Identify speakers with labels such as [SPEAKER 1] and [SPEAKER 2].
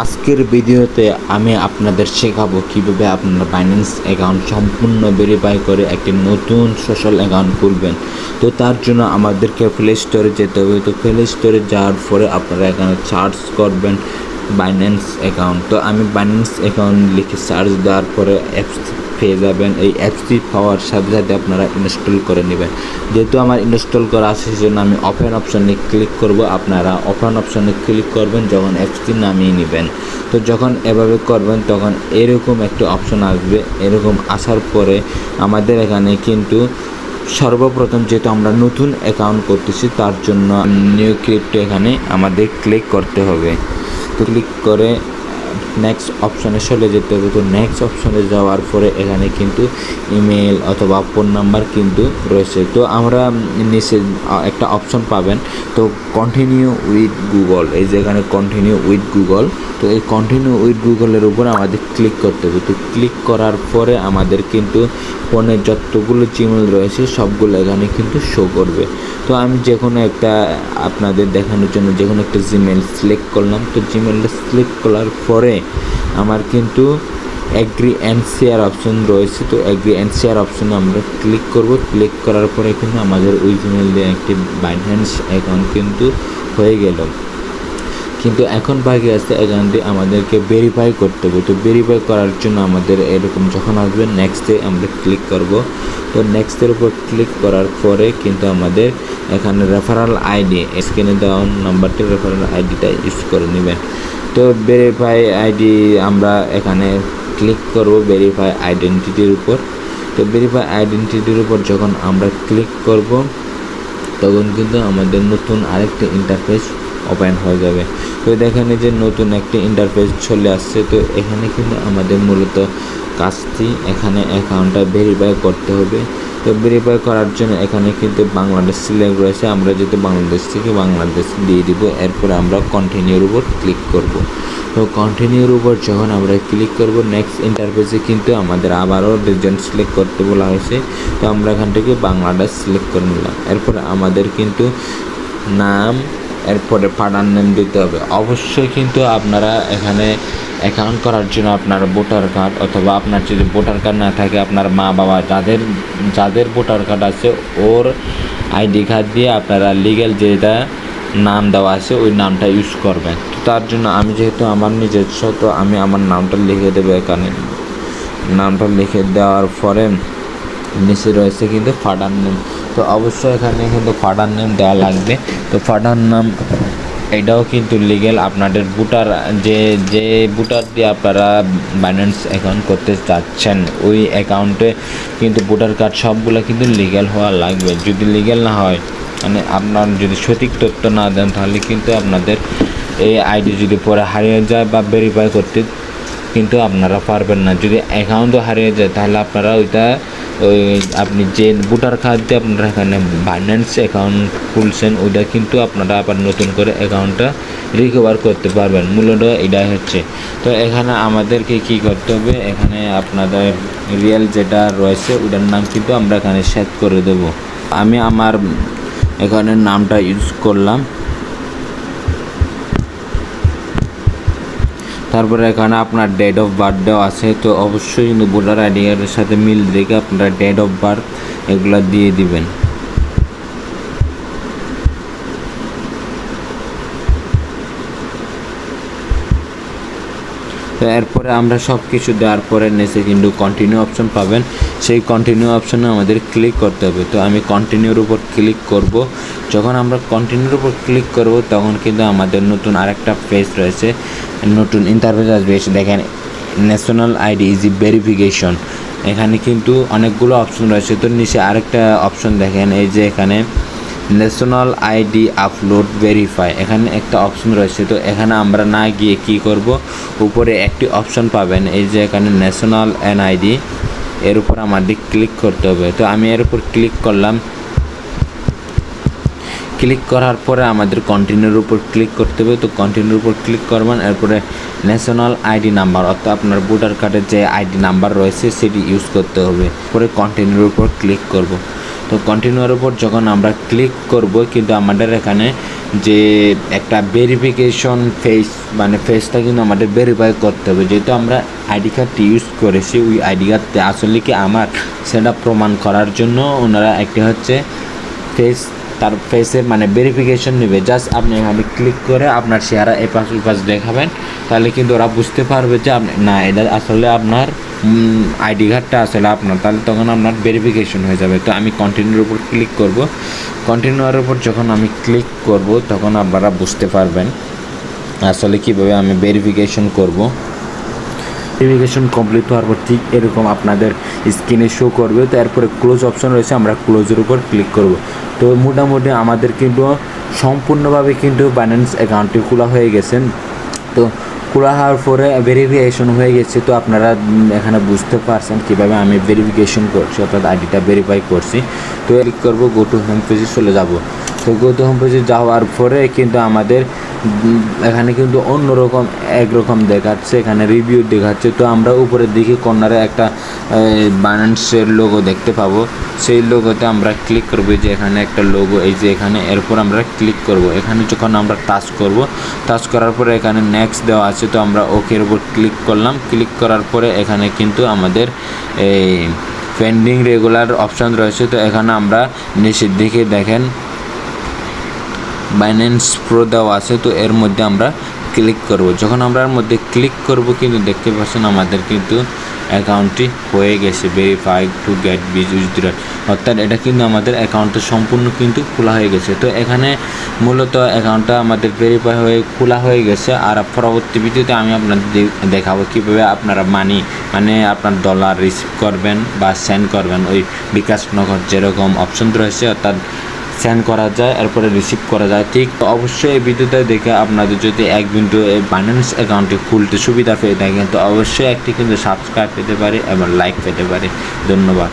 [SPEAKER 1] আজকের ভিডিওতে আমি আপনাদের শেখাবো কিভাবে আপনারা বাইন্যান্স অ্যাকাউন্ট সম্পূর্ণ ভেরিফাই করে একটি নতুন সোশ্যাল অ্যাকাউন্ট খুলবেন। তো তার জন্য আমাদেরকে প্লে স্টোরে যেতে হবে। তো প্লে স্টোরে যাওয়ার পরে আপনারা এখানে সার্চ করবেন বাইন্যান্স অ্যাকাউন্ট। তো আমি বাইন্যান্স অ্যাকাউন্ট লিখে সার্চ দেওয়ার পরে অ্যাপস পেয়ে যাবেন। এই অ্যাপসটি পাওয়ার সাথে সাথে আপনারা ইনস্টল করে নেবেন। যেহেতু আমার ইনস্টল করা আছে সেজন্য আমি ওপেন অপশানে ক্লিক করব। আপনারা ওপেন অপশানে ক্লিক করবেন যখন অ্যাপসটি নামিয়ে নেবেন। তো যখন এভাবে করবেন তখন এরকম একটা অপশন আসবে। এরকম আসার পরে আমাদের এখানে কিন্তু সর্বপ্রথম যেহেতু আমরা নতুন অ্যাকাউন্ট করতেছি তার জন্য নিউ ক্রিপ্টো এখানে আমাদের ক্লিক করতে হবে। তো ক্লিক করে নেক্সট অপশানে চলে যেতে হবে। তো নেক্সট অপশানে যাওয়ার পরে এখানে কিন্তু ইমেল অথবা ফোন নাম্বার কিন্তু রয়েছে। তো আমরা নিচে একটা অপশন পাবেন, তো কন্টিনিউ উইথ গুগল, এই যে এখানে কন্টিনিউ উইথ গুগল। তো এই কন্টিনিউ উইথ গুগলের উপর আমাদের ক্লিক করতে হবে। তো ক্লিক করার পরে আমাদের কিন্তু ফোনের যতগুলো জিমেল রয়েছে সবগুলো এখানে কিন্তু শো করবে। তো আমি যে কোনো একটা আপনাদের দেখানোর জন্য যে কোনো একটা জিমেল সিলেক্ট করলাম। তো জিমেলটা সিলেক্ট করার পরে আমার কিন্তু অ্যাগ্রি অ্যান্ড শেয়ার অপশন রয়েছে। তো অ্যাগ্রি অ্যান্ড শেয়ার অপশনে আমরা ক্লিক করব। ক্লিক করার পরে কিন্তু আমাদের ওই জিমেল দিয়ে একটি বাইন্যান্স অ্যাকাউন্ট কিন্তু হয়ে গেল। কিন্তু এখন বাকি আছে এখান দিয়ে আমাদেরকে ভেরিফাই করতে হবে। তো ভেরিফাই করার জন্য আমাদের এরকম যখন আসবে নেক্সটে আমরা ক্লিক করব। তো নেক্সটের উপর ক্লিক করার পরে কিন্তু আমাদের এখানে রেফারেল আইডি, স্ক্রিনে দেওয়া নাম্বারটি রেফারেল আইডিটা ইউজ করে নেবেন। তো ভেরিফাই আইডি আমরা এখানে ক্লিক করব ভেরিফাই আইডেন্টিটির উপর। তো ভেরিফাই আইডেন্টিটির উপর যখন আমরা ক্লিক করব তখন কিন্তু আমাদের নতুন আরেকটা ইন্টারফেস ওপেন হয়ে যাবে। তো দেখেন যে নতুন একটি ইন্টারফেস চলে আসছে। তো এখানে কিন্তু আমাদের মূলত কাজটি এখানে অ্যাকাউন্টটা ভেরিফাই করতে হবে। তো ভেরিফাই করার জন্য এখানে কিন্তু বাংলাদেশ সিলেক্ট রয়েছে, আমরা যেহেতু বাংলাদেশ থেকে বাংলাদেশ দিয়ে দিব। এরপরে আমরা কন্টিনিউর উপর ক্লিক করব। তো কন্টিনিউর উপর যখন আমরা ক্লিক করব নেক্সট ইন্টারফেসে কিন্তু আমাদের আবারও রিজন সিলেক্ট করতে বলা হয়েছে। তো আমরা এখান থেকে বাংলাদেশ সিলেক্ট করে নিলাম। এরপরে আমাদের কিন্তু নাম, এরপরে ফাদার নেম দিতে হবে। অবশ্যই কিন্তু আপনারা এখানে অ্যাকাউন্ট করার জন্য আপনার ভোটার কার্ড অথবা আপনার যদি ভোটার কার্ড না থাকে আপনার মা বাবা যাদের ভোটার কার্ড আছে ওর আইডি কার্ড দিয়ে আপনারা লিগ্যাল যেটা নাম দেওয়া আছে ওই নামটা ইউজ করবেন। তো তার জন্য আমি যেহেতু আমার নিজস্ব, তো আমি আমার নামটা লিখে দেবো। এখানে নামটা লিখে দেওয়ার পরে নিচে রয়েছে কিন্তু ফাদার নেম। তো অবশ্যই এখানে কিন্তু ফাদার নেম দেওয়া লাগবে। তো ফাদার নাম এটাও কিন্তু লিগ্যাল। আপনাদের ভোটার যে ভোটার দিয়ে আপনারা বাইন্যান্স অ্যাকাউন্ট করতে চাচ্ছেন ওই অ্যাকাউন্টে কিন্তু ভোটার কার্ড সবগুলো কিন্তু লিগ্যাল হওয়া লাগবে। যদি লিগ্যাল না হয়, মানে আপনার যদি সঠিক তথ্য না দেন তাহলে কিন্তু আপনাদের এই আইডি যদি পরে হারিয়ে যায় বা ভেরিফাই করতে কিন্তু আপনারা পারবেন না। যদি অ্যাকাউন্টও হারিয়ে যায় তাহলে আপনারা ওই আপনি যে ভোটার কার্ড দিয়ে আপনারা এখানে বাইন্যান্স অ্যাকাউন্ট খুলছেন ওইটা কিন্তু আপনারা আবার নতুন করে অ্যাকাউন্টটা রিকভার করতে পারবেন। মূলত এটাই হচ্ছে। তো এখানে আমাদেরকে কি করতে হবে, এখানে আপনাদের রিয়েল যেটা রয়েছে ওটার নাম কিন্তু আমরা এখানে সেট করে দেব। আমি আমার এখানে নামটা ইউজ করলাম। তারপরে এখানে আপনার ডেট অফ বার্থডেও আছে। তো অবশ্যই কিন্তু ভোটার আইডি কার্ডের সাথে মিল রেখে আপনারা ডেট অফ বার্থ এগুলো দিয়ে দিবেন। তো এরপরে আমরা সব কিছু দেওয়ার পরে নিচে কিন্তু কন্টিনিউ অপশন পাবেন। সেই কন্টিনিউ অপশনে আমাদের ক্লিক করতে হবে। তো আমি কন্টিনিউর উপর ক্লিক করব। যখন আমরা কন্টিনিউর উপর ক্লিক করব তখন কিন্তু আমাদের নতুন আরেকটা পেজ রয়েছে, নতুন ইন্টারফেস আসবে। এসে দেখেন ন্যাশনাল আইডি ইজি ভেরিফিকেশন, এখানে কিন্তু অনেকগুলো অপশন রয়েছে। তো নিচে আরেকটা অপশন দেখেন, এই যে এখানে ন্যাশনাল আইডি আপলোড ভেরিফাই, এখানে একটা অপশন রয়েছে। তো এখানে আমরা না গিয়ে কি করব, উপরে একটি অপশন পাবেন এই যে এখানে ন্যাশনাল এনআইডি, এর উপর আমাদের ক্লিক করতে হবে। তো আমি এর উপর ক্লিক করলাম। ক্লিক করার পরে আমাদের কন্টিনিউর উপর ক্লিক করতে হবে। তো কন্টিনিউর উপর ক্লিক করবেন। এরপরে ন্যাশনাল আইডি নাম্বার অর্থাৎ আপনার ভোটার কার্ডের যে আইডি নাম্বার রয়েছে সেটি ইউজ করতে হবে। পরে কন্টিনিউর উপর ক্লিক করব। তো তো কন্টিনিউর উপর যখন আমরা ক্লিক করব কিন্তু আমাদের এখানে যে একটা ভেরিফিকেশন ফেস মানে ফেসটা কিন্তু আমাদের ভেরিফাই করতে হবে, যেহেতু আমরা আইডি কার্ডটি ইউজ করেছি ওই আইডি কার্ডটি আসলে কি আমার সেটা প্রমাণ করার জন্য ওনারা একটি হচ্ছে ফেস তার ফেসের মানে ভেরিফিকেশন নেবে। জাস্ট আপনি এখানে ক্লিক করে আপনার চেহারা এপাশ ওপাশ দেখাবেন, তাহলে কিন্তু ওরা বুঝতে পারবে যে আপনি না এটা আসলে আপনার আইডি কার্ডটা আসলে আপনার, তাহলে তখন আপনার ভেরিফিকেশন হয়ে যাবে। তো আমি কন্টিনিউর উপর ক্লিক করব। কন্টিনিউর উপর যখন আমি ক্লিক করব তখন আপনারা বুঝতে পারবেন আসলে কীভাবে আমি ভেরিফিকেশন করব। ভেরিফিকেশন কমপ্লিট হওয়ার পর ঠিক এরকম আপনাদের স্ক্রিনে শো করবে। তো এরপরে ক্লোজ অপশন রয়েছে, আমরা ক্লোজের উপর ক্লিক করব। তো মোটামুটি আমাদের কিন্তু সম্পূর্ণভাবে কিন্তু বাইন্যান্স অ্যাকাউন্টটি খোলা হয়ে গেছে। তো খোলা হওয়ার পরে ভেরিফিকেশন হয়ে গেছে। তো আপনারা এখানে বুঝতে পারছেন কীভাবে আমি ভেরিফিকেশন করছি, অর্থাৎ আইডিটা ভেরিফাই করছি। তো ক্লিক করবো, গো টু হোম পেজে চলে যাব। তো গো টু হোম পেজে যাওয়ার পরে কিন্তু আমাদের এখানে কিন্তু অন্যরকম একরকম দেখাচ্ছে, এখানে রিভিউ দেখাচ্ছে। তো আমরা উপরের দিকে কর্নারে একটা বাইন্যান্সের লোগো দেখতে পাবো, সেই লোগোতে আমরা ক্লিক করব। যে এখানে একটা লোগো এই যে এখানে, এরপর আমরা ক্লিক করব। এখানে যখন আমরা টাচ করব, টাচ করার পরে এখানে নেক্সট দেওয়া আছে, তো আমরা ওকের উপর ক্লিক করলাম। ক্লিক করার পরে এখানে কিন্তু আমাদের এই পেন্ডিং রেগুলার অপশান রয়েছে। তো এখানে আমরা নিচের দিকে দেখেন বাইন্যান্স প্রো দেওয়া আছে, তো এর মধ্যে আমরা ক্লিক করব। যখন আমরা এর মধ্যে ক্লিক করব কিন্তু দেখতে পাচ্ছেন আমাদের কিন্তু অ্যাকাউন্টটি হয়ে গেছে ভেরিফাইড টু গেট উইথড্রল, অর্থাৎ এটা কিন্তু আমাদের অ্যাকাউন্টটা সম্পূর্ণ কিন্তু খোলা হয়ে গেছে। তো এখানে মূলত অ্যাকাউন্টটা আমাদের ভেরিফাই হয়ে খোলা হয়ে গেছে। আর পরবর্তী ভিডিওতে আমি আপনাদের দেখাবো কীভাবে আপনারা মানে আপনার ডলার রিসিভ করবেন বা সেন্ড করবেন। ওই বিকাশ নগদ যেরকম অপশন রয়েছে, অর্থাৎ সেন্ড করা যায় এরপরে রিসিভ করা যায়। ঠিক অবশ্যই এই ভিডিওটা দেখে আপনাদের যদি এক বিন্দু বাইন্যান্স অ্যাকাউন্টে খুলতে সুবিধা পেয়ে থাকেন তো অবশ্যই একটি কিন্তু সাবস্ক্রাইব পেতে পারে এবং লাইক পেতে পারে। ধন্যবাদ।